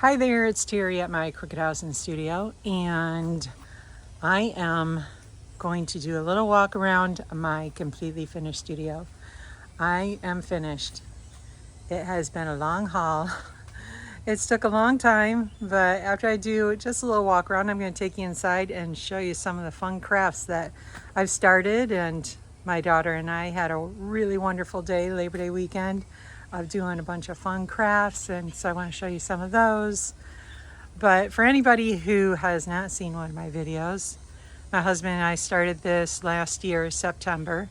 Hi there, it's Terry at my Crooked House and Studio, and I am going to do a little walk around my completely finished studio. I am finished. It has been a long haul. It's took a long time, but after I do just a little walk around, I'm going to take you inside and show you some of the fun crafts that I've started. And my daughter and I had a really wonderful day, Labor Day weekend, of doing a bunch of fun crafts, and so I want to show you some of those. But for anybody who has not seen one of my videos, my husband and I started this last year, September.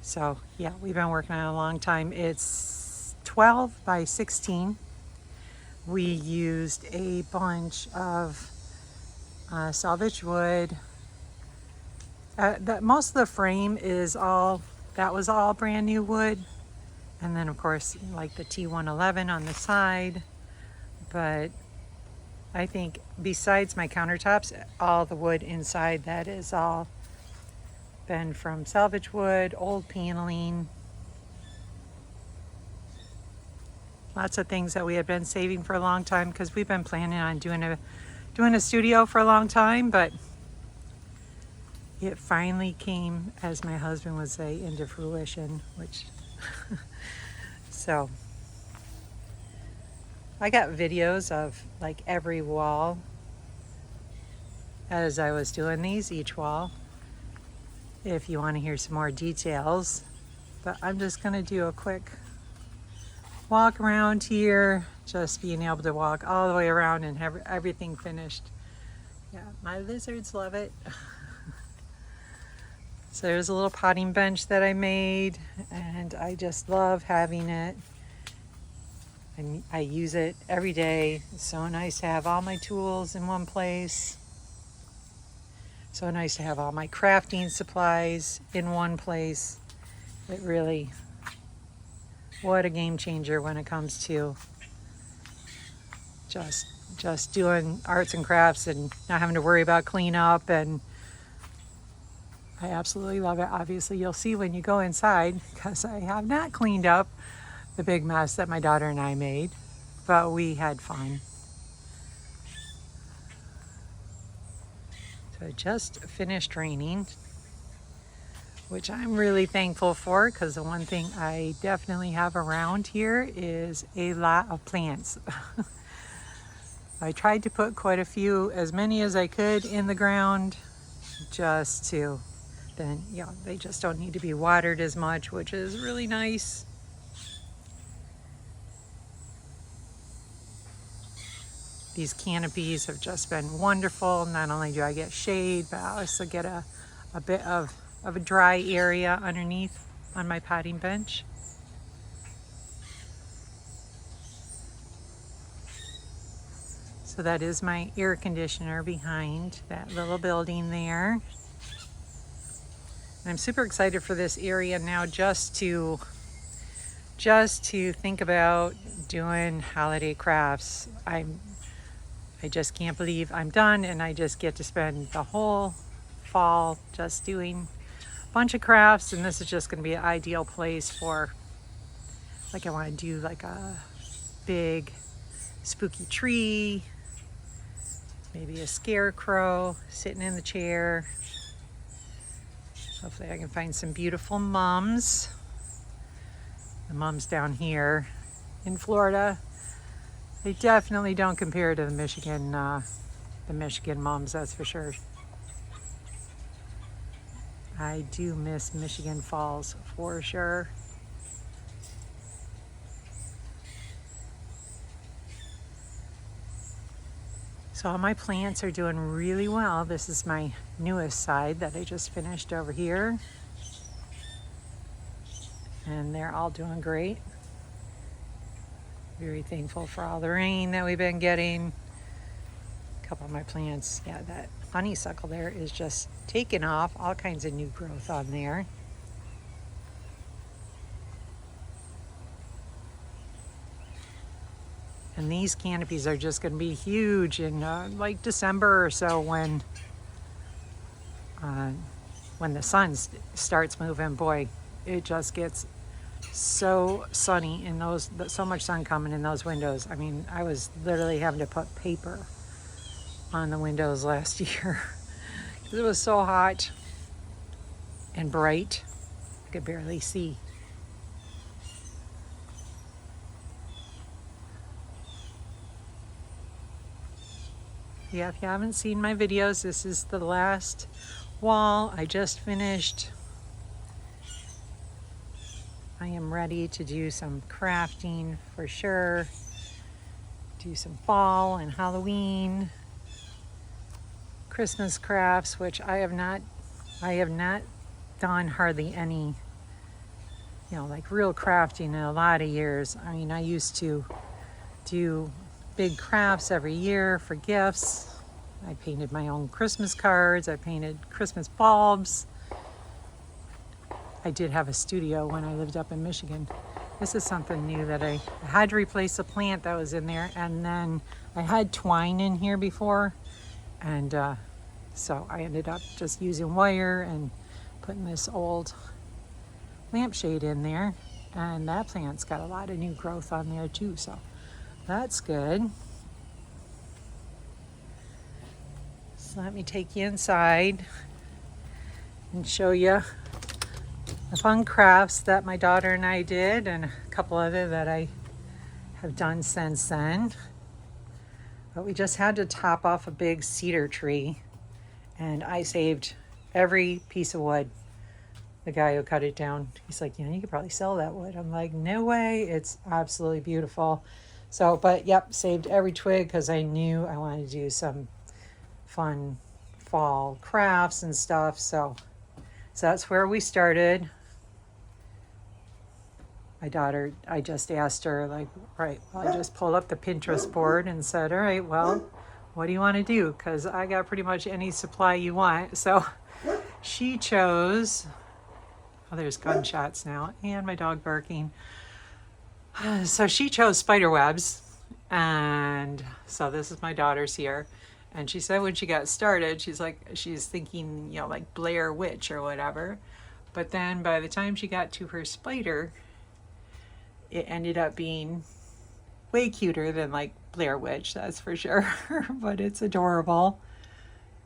So yeah, we've been working on it a long time. It's 12 by 16. We used a bunch of salvage wood. Most of the frame is that was all brand new wood. And then of course, like the T111 on the side. But I think besides my countertops, all the wood inside, that is all been from salvage wood, old paneling. Lots of things that we had been saving for a long time because we've been planning on doing a studio for a long time, but it finally came, as my husband would say, into fruition, which so I got videos of like every wall as I was doing these, each wall, if you want to hear some more details. But I'm just going to do a quick walk around here, just being able to walk all the way around and have everything finished. Yeah, my lizards love it. So there's a little potting bench that I made, and I just love having it. And I use it every day. It's so nice to have all my tools in one place. So nice to have all my crafting supplies in one place. It really, what a game changer when it comes to just doing arts and crafts and not having to worry about cleanup. And I absolutely love it. Obviously, you'll see when you go inside, because I have not cleaned up the big mess that my daughter and I made, but we had fun. So it just finished raining, which I'm really thankful for, because the one thing I definitely have around here is a lot of plants. I tried to put quite a few, as many as I could, in the ground, just to then, they just don't need to be watered as much, which is really nice. These canopies have just been wonderful. Not only do I get shade, but I also get a bit of a dry area underneath on my potting bench. So that is my air conditioner behind that little building there. And I'm super excited for this area now, just to think about doing holiday crafts. I just can't believe I'm done, and I just get to spend the whole fall just doing a bunch of crafts. And this is just going to be an ideal place for, like, I want to do like a big spooky tree, maybe a scarecrow sitting in the chair. Hopefully I can find some beautiful mums. The mums down here in Florida, they definitely don't compare to the Michigan mums, that's for sure. I do miss Michigan Falls for sure. So all my plants are doing really well. This is my newest side that I just finished over here. And they're all doing great. Very thankful for all the rain that we've been getting. A couple of my plants, yeah, that honeysuckle there is just taking off, all kinds of new growth on there. And these canopies are just going to be huge in like December or so, when the sun starts moving. Boy, it just gets so sunny in those, so much sun coming in those windows. I mean, I was literally having to put paper on the windows last year. It was so hot and bright, I could barely see. Yeah, if you haven't seen my videos, this is the last wall I just finished. I am ready to do some crafting for sure. Do some fall and Halloween, Christmas crafts, which I have not done hardly any, like real crafting in a lot of years. I mean, I used to do big crafts every year for gifts. I painted my own Christmas cards. I painted Christmas bulbs. I did have a studio when I lived up in Michigan. This is something new that I had to replace a plant that was in there, and then I had twine in here before, and so I ended up just using wire and putting this old lampshade in there, and that plant's got a lot of new growth on there too, so that's good. So let me take you inside and show you the fun crafts that my daughter and I did, and a couple other that I have done since then. But we just had to top off a big cedar tree, and I saved every piece of wood. The guy who cut it down, he's like, you could probably sell that wood. I'm like, no way, it's absolutely beautiful. So, but yep, saved every twig because I knew I wanted to do some fun fall crafts and stuff. So that's where we started. My daughter, I just asked her, like, right, well, I just pulled up the Pinterest board and said, all right, well, what do you want to do? Because I got pretty much any supply you want. So she chose, oh, there's gunshots now, and my dog barking. So she chose spider webs. And so this is my daughter's here. And she said when she got started, she's thinking, like Blair Witch or whatever. But then by the time she got to her spider, it ended up being way cuter than like Blair Witch, that's for sure. But it's adorable.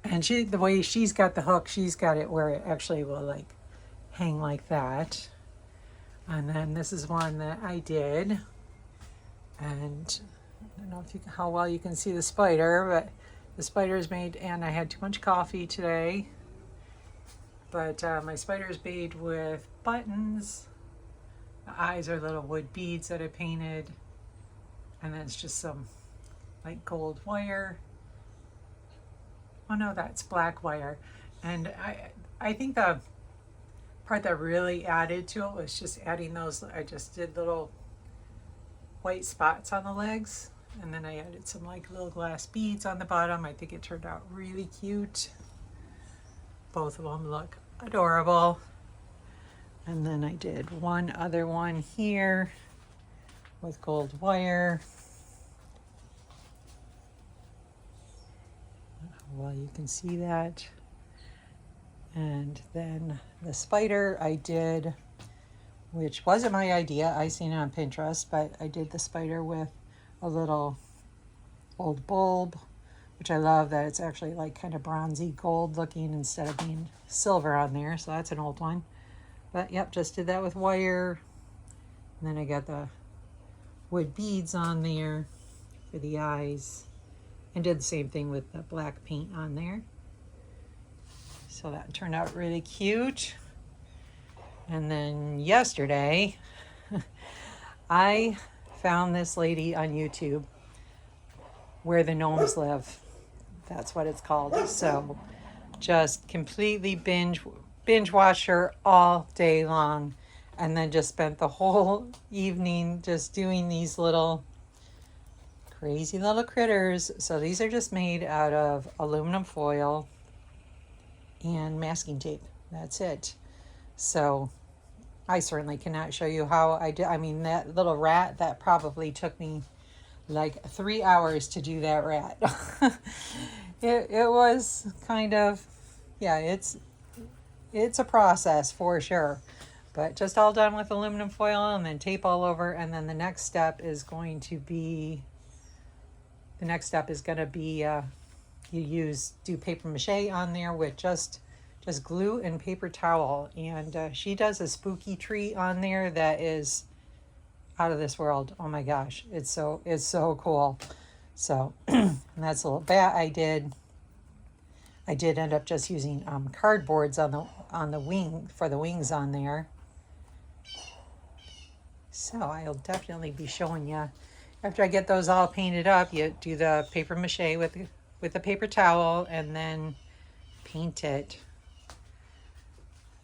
And the way she's got the hook, she's got it where it actually will like hang like that. And then this is one that I did. And I don't know how well you can see the spider, but the spider is made, and I had too much coffee today. But my spider is made with buttons. The eyes are little wood beads that I painted. And then it's just some like gold wire. Oh no, that's black wire. And I think the part that really added to it was just adding those, I just did little white spots on the legs, and then I added some like little glass beads on the bottom. I think it turned out really cute. Both of them look adorable. And then I did one other one here with gold wire. Well, you can see that. And then the spider I did, which wasn't my idea, I seen it on Pinterest, but I did the spider with a little old bulb, which I love that it's actually like kind of bronzy gold looking instead of being silver on there. So that's an old one. But yep, just did that with wire. And then I got the wood beads on there for the eyes, and did the same thing with the black paint on there. So that turned out really cute. And then yesterday, I found this lady on YouTube, Where the Gnomes Live. That's what it's called. So just completely binge watched her all day long, and then just spent the whole evening just doing these little crazy little critters. So these are just made out of aluminum foil and masking tape. That's it. So I certainly cannot show you how I did. I mean, that little rat, that probably took me like 3 hours to do that rat. It was kind of, yeah, it's a process for sure. But just all done with aluminum foil and then tape all over. And then the next step is going to be, you do paper mache on there with just glue and paper towel. And she does a spooky tree on there that is out of this world. Oh my gosh, it's so cool. So and that's a little bat I did. I did end up just using cardboards on the wing for the wings on there. So I'll definitely be showing you after I get those all painted up. You do the paper mache with the paper towel and then paint it.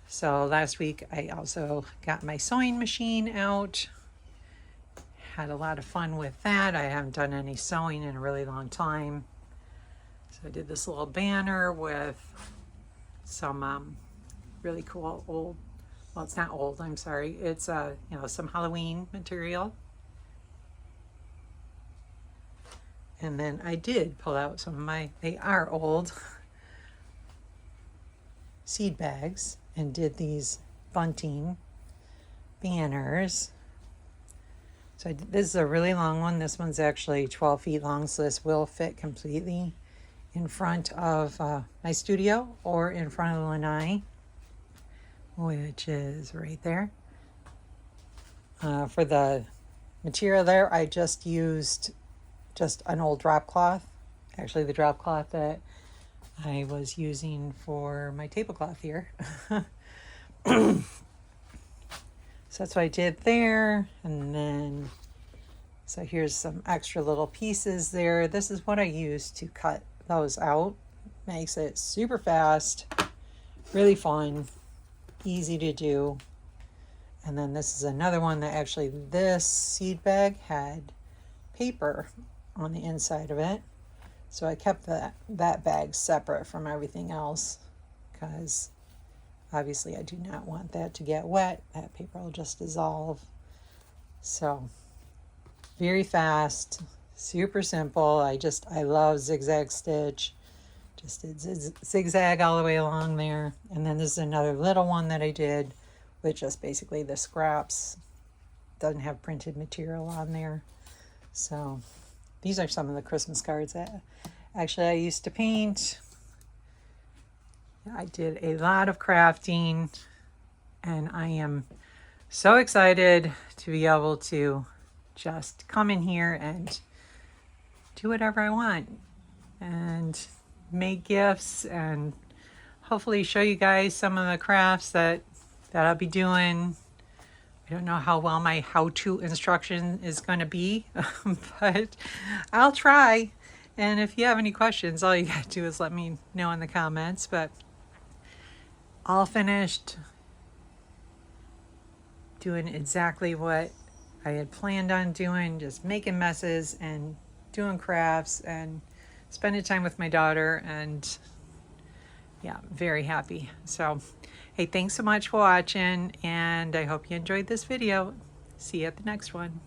So last week I also got my sewing machine out. Had a lot of fun with that. I haven't done any sewing in a really long time. So I did this little banner with some really cool old, well, it's not old, I'm sorry. It's some Halloween material. And then I did pull out some of they are old seed bags and did these bunting banners. So this is a really long one. This one's actually 12 feet long, so this will fit completely in front of my studio or in front of the lanai, which is right there. For the material there, I just used an old drop cloth. Actually, the drop cloth that I was using for my tablecloth here. So that's what I did there. And then, so here's some extra little pieces there. This is what I used to cut those out. Makes it super fast, really fun, easy to do. And then this is another one that actually, this seed bag had paper on the inside of it. So I kept that bag separate from everything else because obviously I do not want that to get wet. That paper will just dissolve. So very fast, super simple. I love zigzag stitch. Just did zigzag all the way along there. And then this is another little one that I did with just basically the scraps. Doesn't have printed material on there. So these are some of the Christmas cards that actually I used to paint. I did a lot of crafting and I am so excited to be able to just come in here and do whatever I want and make gifts and hopefully show you guys some of the crafts that I'll be doing. I don't know how well my how-to instruction is going to be, but I'll try. And if you have any questions, all you got to do is let me know in the comments. But all finished, doing exactly what I had planned on doing, just making messes and doing crafts and spending time with my daughter, and yeah, very happy. So hey, thanks so much for watching, and I hope you enjoyed this video. See you at the next one.